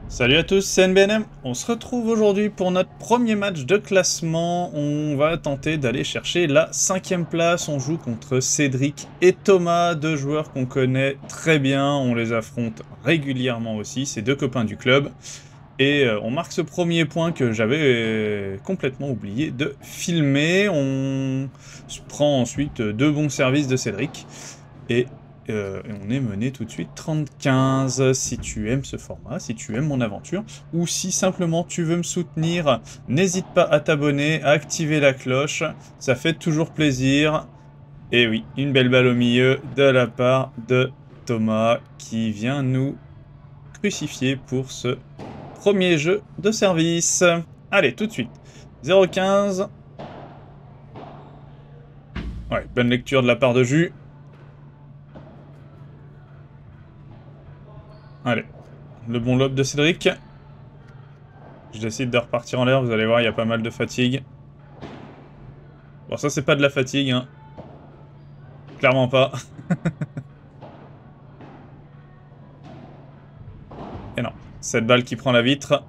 Salut à tous, c'est NBNM. On se retrouve aujourd'hui pour notre premier match de classement. On va tenter d'aller chercher la 5e place. On joue contre Cédric et Thomas, deux joueurs qu'on connaît très bien. On les affronte régulièrement aussi, c'est deux copains du club. Et on marque ce premier point que j'avais complètement oublié de filmer. On se prend ensuite deux bons services de Cédric. Et on est mené tout de suite 30-15. Si tu aimes ce format, si tu aimes mon aventure, ou si simplement tu veux me soutenir, n'hésite pas à t'abonner, à activer la cloche, ça fait toujours plaisir. Et oui, une belle balle au milieu de la part de Thomas qui vient nous crucifier pour ce premier jeu de service. Allez, tout de suite. 0-15. Ouais, bonne lecture de la part de Jus. Allez, le bon lob de Cédric. Je décide de repartir en l'air, vous allez voir, il y a pas mal de fatigue. Bon, ça c'est pas de la fatigue, hein. Clairement pas. Et non, cette balle qui prend la vitre.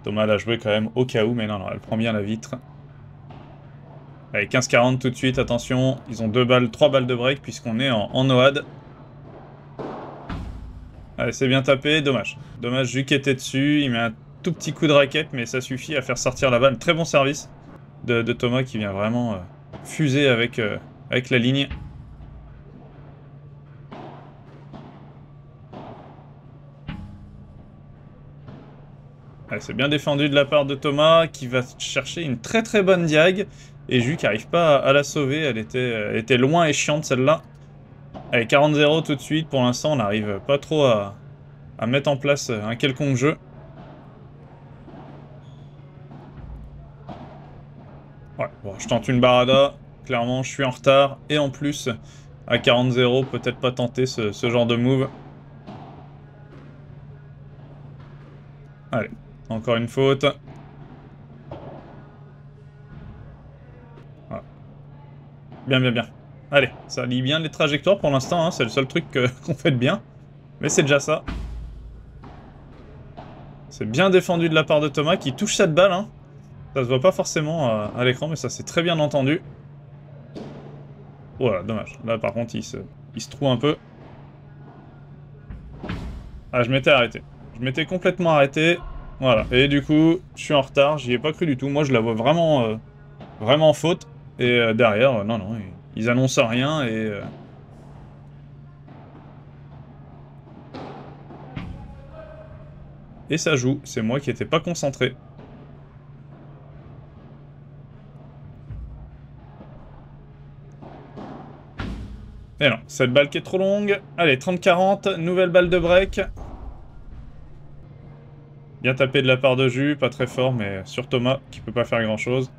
Thomas l'a joué quand même au cas où, mais non, non, elle prend bien la vitre. Allez, 15-40 tout de suite, attention. Ils ont 3 balles de break puisqu'on est en Noad. Allez, c'est bien tapé, dommage. Dommage, Juc était dessus, il met un tout petit coup de raquette, mais ça suffit à faire sortir la balle. Très bon service de Thomas qui vient vraiment fuser avec la ligne. C'est bien défendu de la part de Thomas qui va chercher une très bonne diag. Et Juc n'arrive pas à la sauver, elle était loin et chiante celle-là. Allez, 40-0 tout de suite, pour l'instant on n'arrive pas trop à mettre en place un quelconque jeu. Ouais, bon, je tente une barada, clairement je suis en retard, et en plus, à 40-0, peut-être pas tenter ce genre de move. Allez, encore une faute. Voilà. Bien. Allez, ça lie bien les trajectoires pour l'instant, hein, c'est le seul truc qu'on fait de bien. Mais c'est déjà ça. C'est bien défendu de la part de Thomas qui touche cette balle, hein. Ça se voit pas forcément à l'écran, mais ça c'est très bien entendu. Voilà, dommage. Là par contre il se trouve un peu. Ah, je m'étais arrêté. Je m'étais complètement arrêté. Voilà. Et du coup, je suis en retard, j'y ai pas cru du tout. Moi je la vois vraiment faute. Et derrière, non, ils annoncent rien et... Et ça joue, c'est moi qui étais pas concentré. Et non, cette balle qui est trop longue. Allez, 30-40, nouvelle balle de break. Bien tapé de la part de Jus, pas très fort, mais sur Thomas, qui peut pas faire grand chose.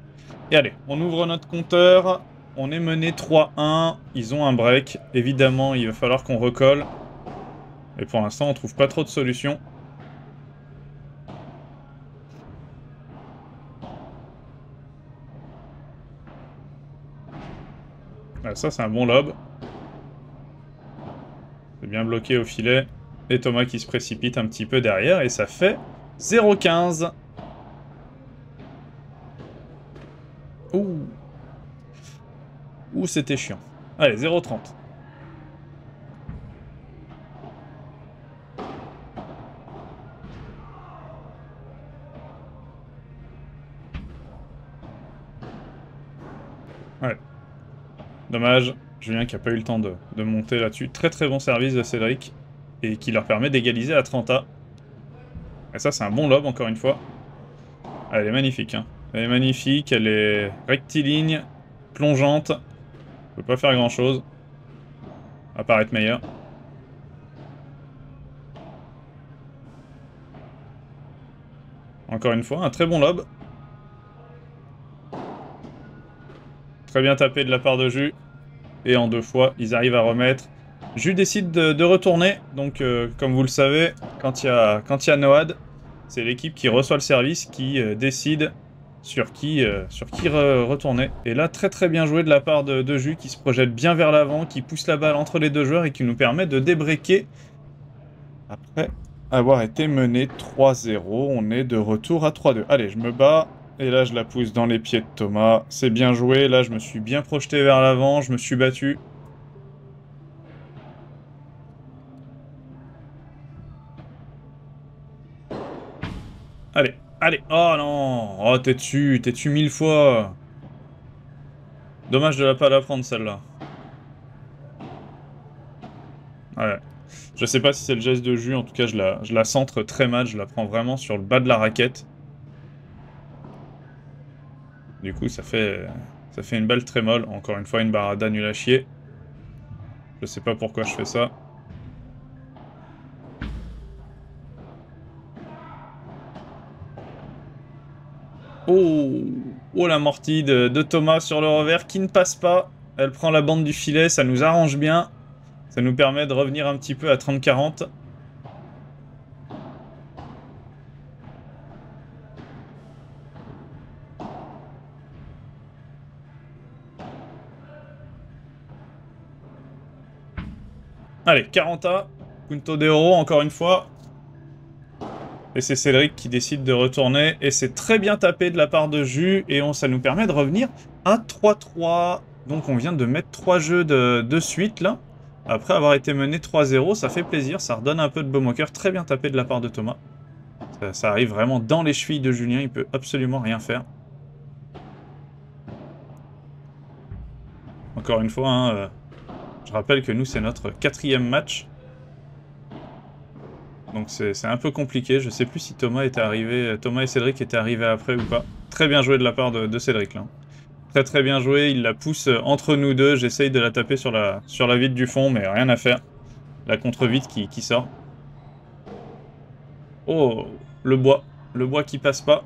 Et allez, on ouvre notre compteur. On est mené 3-1. Ils ont un break. Évidemment, il va falloir qu'on recolle. Et pour l'instant, on trouve pas trop de solutions. Ah, ça, c'est un bon lob. C'est bien bloqué au filet. Et Thomas qui se précipite un petit peu derrière. Et ça fait 0-15. Ouh. Ouh, c'était chiant. Allez, 0-30. Ouais. Dommage. Julien qui n'a pas eu le temps de monter là-dessus. Très bon service de Cédric. Et qui leur permet d'égaliser à 30A. Et ça, c'est un bon lob, encore une fois. Elle est magnifique, hein. Elle est magnifique, elle est rectiligne, plongeante. On peut pas faire grand-chose. À part être meilleur. Encore une fois, un très bon lob. Très bien tapé de la part de Jus. Et en 2 fois, ils arrivent à remettre. Jus décide de retourner. Donc, comme vous le savez, quand il y a Noad, c'est l'équipe qui reçoit le service qui décide sur qui retourner. Et là, très bien joué de la part de Jus qui se projette bien vers l'avant, qui pousse la balle entre les deux joueurs et qui nous permet de débreaker après avoir été mené 3-0. On est de retour à 3-2. Allez, je me bats. Et là, je la pousse dans les pieds de Thomas. C'est bien joué. Là, je me suis bien projeté vers l'avant. Je me suis battu. Allez, allez. Oh non. Oh, t'es dessus. T'es dessus 1000 fois. Dommage de pas la prendre, celle-là. Ouais. Je sais pas si c'est le geste de jus. En tout cas, je la centre très mal. Je la prends vraiment sur le bas de la raquette. Du coup, ça fait une balle très molle. Encore une fois, une barada nulle à chier. Je sais pas pourquoi je fais ça. Oh, oh l'amortie de Thomas sur le revers qui ne passe pas. Elle prend la bande du filet, ça nous arrange bien. Ça nous permet de revenir un petit peu à 30-40. Allez, 40A. Punto de Oro encore une fois. Et c'est Cédric qui décide de retourner. Et c'est très bien tapé de la part de Jus. Et ça nous permet de revenir à 3-3. Donc on vient de mettre 3 jeux de suite là. Après avoir été mené 3-0, ça fait plaisir. Ça redonne un peu de baume au cœur. Très bien tapé de la part de Thomas. Ça arrive vraiment dans les chevilles de Julien. Il peut absolument rien faire. Encore une fois, hein, je rappelle que nous, c'est notre 4e match. Donc c'est un peu compliqué. Je sais plus si Thomas et Cédric étaient arrivés après ou pas. Très bien joué de la part de Cédric là. Très très bien joué. Il la pousse entre nous deux. J'essaye de la taper sur la vitre du fond, mais rien à faire. La contre-vitre qui sort. Oh, le bois. Le bois qui passe pas.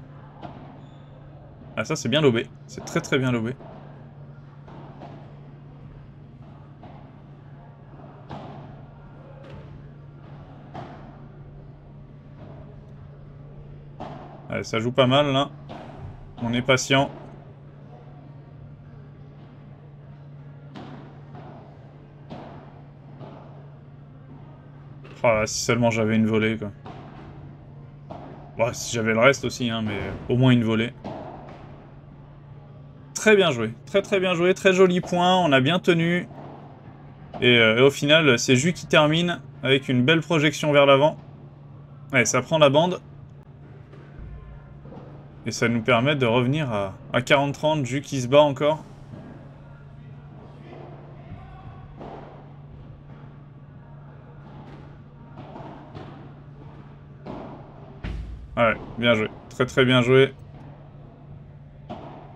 Ah ça c'est bien lobé. C'est très très bien lobé. Allez, ça joue pas mal là. On est patient. Ah, si seulement j'avais une volée quoi. Bon, si j'avais le reste aussi, hein, mais au moins une volée. Très bien joué. Très très bien joué. Très joli point. On a bien tenu. Et au final, c'est Jus qui termine avec une belle projection vers l'avant. Ouais, ça prend la bande. Et ça nous permet de revenir à 40-30. Jus qui se bat encore. Ouais, bien joué. Très très bien joué.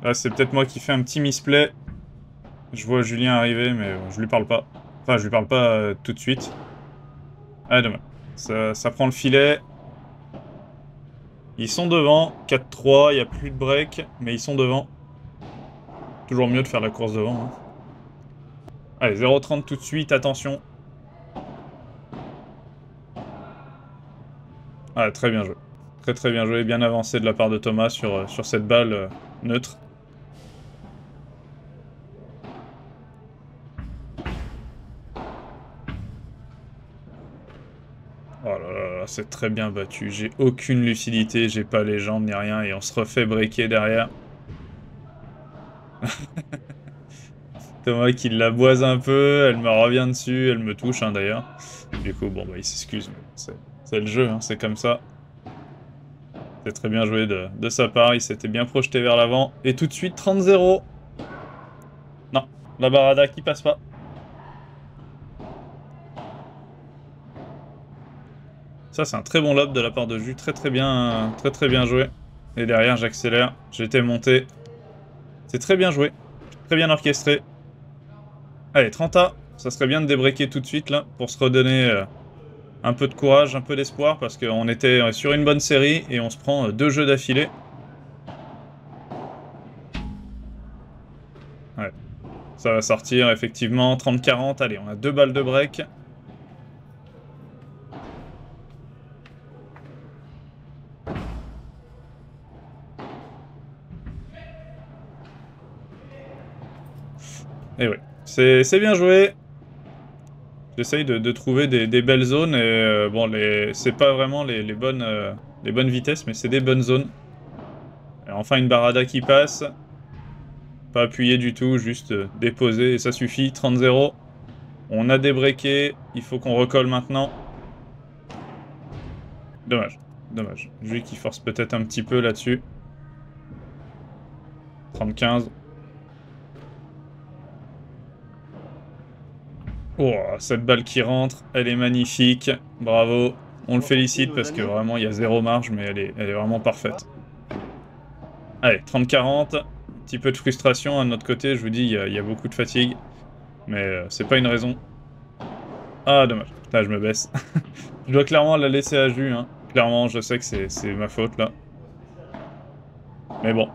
Là, c'est peut-être moi qui fais un petit misplay. Je vois Julien arriver, mais je lui parle pas. Enfin, je lui parle pas tout de suite. Ah, dommage. Ça prend le filet. Ils sont devant. 4-3, il n'y a plus de break, mais ils sont devant. Toujours mieux de faire la course devant. Hein. Allez, 0-30 tout de suite, attention. Ah, très bien joué. Très très bien joué, bien avancé de la part de Thomas sur cette balle neutre. Oh là là, là c'est très bien battu. J'ai aucune lucidité, j'ai pas les jambes ni rien et on se refait breaker derrière. Thomas qui la boise un peu, elle me revient dessus, elle me touche hein, d'ailleurs. Du coup, bon bah il s'excuse, mais c'est le jeu, hein, c'est comme ça. C'est très bien joué de sa part, il s'était bien projeté vers l'avant. Et tout de suite, 30-0. Non, la barada qui passe pas. Ça, c'est un très bon lob de la part de Jus. Très très bien joué. Et derrière, j'accélère. J'étais monté. C'est très bien joué. Très bien orchestré. Allez, 30A. Ça serait bien de débreaker tout de suite, là, pour se redonner un peu de courage, un peu d'espoir, parce qu'on était sur une bonne série et on se prend 2 jeux d'affilée. Ouais. Ça va sortir, effectivement. 30-40. Allez, on a 2 balles de break. Et oui, c'est bien joué. J'essaye de trouver des belles zones et bon, c'est pas vraiment les bonnes vitesses, mais c'est des bonnes zones. Et enfin une Barada qui passe. Pas appuyé du tout, juste déposé et ça suffit. 30-0. On a débreaké, il faut qu'on recolle maintenant. Dommage, dommage. Lui qui force peut-être un petit peu là-dessus. 30-15. Oh, cette balle qui rentre, elle est magnifique. Bravo. On le félicite parce que vraiment, il y a zéro marge, mais elle est vraiment parfaite. Allez, 30-40. Un petit peu de frustration. À notre côté, je vous dis, il y a beaucoup de fatigue. Mais c'est pas une raison. Ah, dommage. Putain, je me baisse. Je dois clairement la laisser à Jus. Hein. Clairement, je sais que c'est ma faute, là. Mais bon.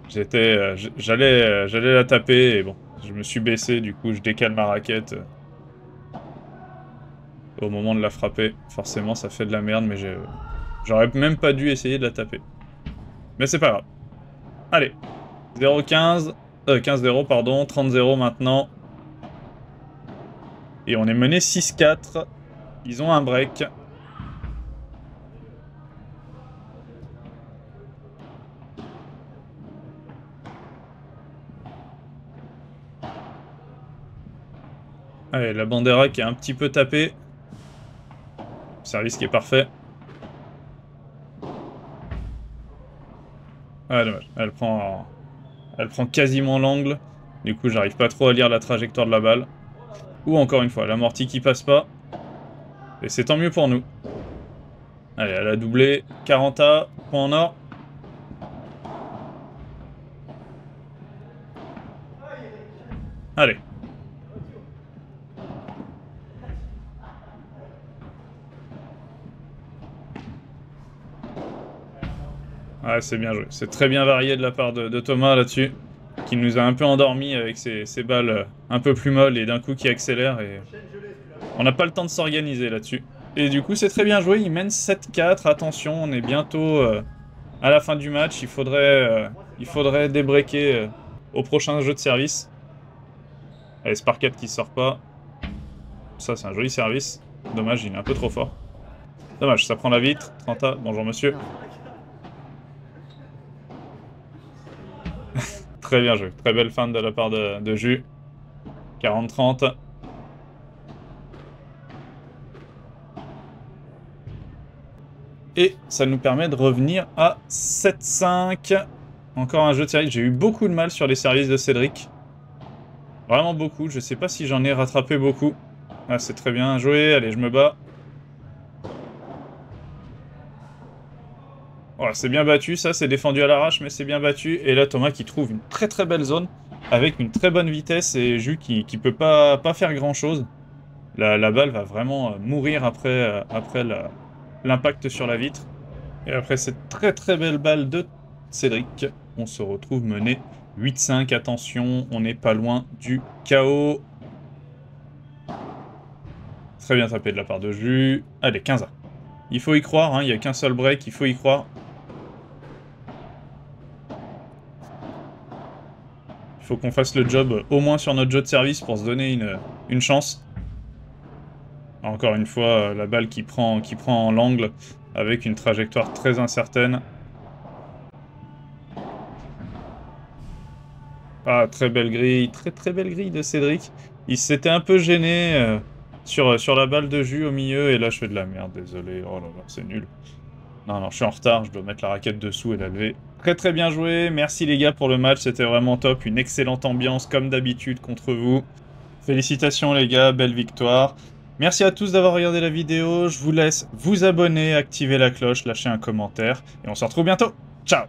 J'allais la taper, et bon. Je me suis baissé, du coup, je décale ma raquette. Au moment de la frapper, forcément ça fait de la merde, mais j'aurais même pas dû essayer de la taper. Mais c'est pas grave. Allez, 0-15, 15-0 pardon, 30-0 maintenant. Et on est mené 6-4. Ils ont un break. Allez, la Bandera qui est un petit peu tapée. Service qui est parfait. Ah, dommage. Elle prend quasiment l'angle. Du coup, j'arrive pas trop à lire la trajectoire de la balle. Ou encore une fois, l'amorti qui passe pas. Et c'est tant mieux pour nous. Allez, elle a doublé. 40A, point en or. Allez. Ouais, c'est bien joué. C'est très bien varié de la part de Thomas là-dessus, qui nous a un peu endormis avec ses balles un peu plus molles et d'un coup qui accélèrent. Et on n'a pas le temps de s'organiser là-dessus. Et du coup, c'est très bien joué. Il mène 7-4. Attention, on est bientôt à la fin du match. Il faudrait débreaker au prochain jeu de service. Allez, Sparkat qui sort pas. Ça, c'est un joli service. Dommage, il est un peu trop fort. Dommage, ça prend la vitre. 30A, bonjour monsieur. Très bien joué. Très belle fin de la part de Jus. 40-30. Et ça nous permet de revenir à 7-5. Encore un jeu de service. J'ai eu beaucoup de mal sur les services de Cédric. Vraiment beaucoup. Je sais pas si j'en ai rattrapé beaucoup. Ah, c'est très bien joué. Allez, je me bats. Voilà, c'est bien battu, ça c'est défendu à l'arrache, mais c'est bien battu. Et là, Thomas qui trouve une très très belle zone, avec une très bonne vitesse, et Jus qui peut pas faire grand chose. La balle va vraiment mourir après l'impact sur la vitre. Et après cette très très belle balle de Cédric, on se retrouve mené 8-5. Attention, on n'est pas loin du chaos. Très bien tapé de la part de Jus. Allez, 15A. Il faut y croire, hein, il n'y a qu'un seul break, il faut y croire. Il faut qu'on fasse le job au moins sur notre jeu de service pour se donner une chance. Encore une fois, la balle qui prend l'angle avec une trajectoire très incertaine. Ah, très belle grille, très belle grille de Cédric. Il s'était un peu gêné sur la balle de Jus au milieu, et là je fais de la merde, désolé. Oh là là, c'est nul. Non, je suis en retard, je dois mettre la raquette dessous et la lever. Très bien joué, merci les gars pour le match, c'était vraiment top, une excellente ambiance comme d'habitude contre vous. Félicitations les gars, belle victoire. Merci à tous d'avoir regardé la vidéo, je vous laisse vous abonner, activer la cloche, lâcher un commentaire, et on se retrouve bientôt. Ciao!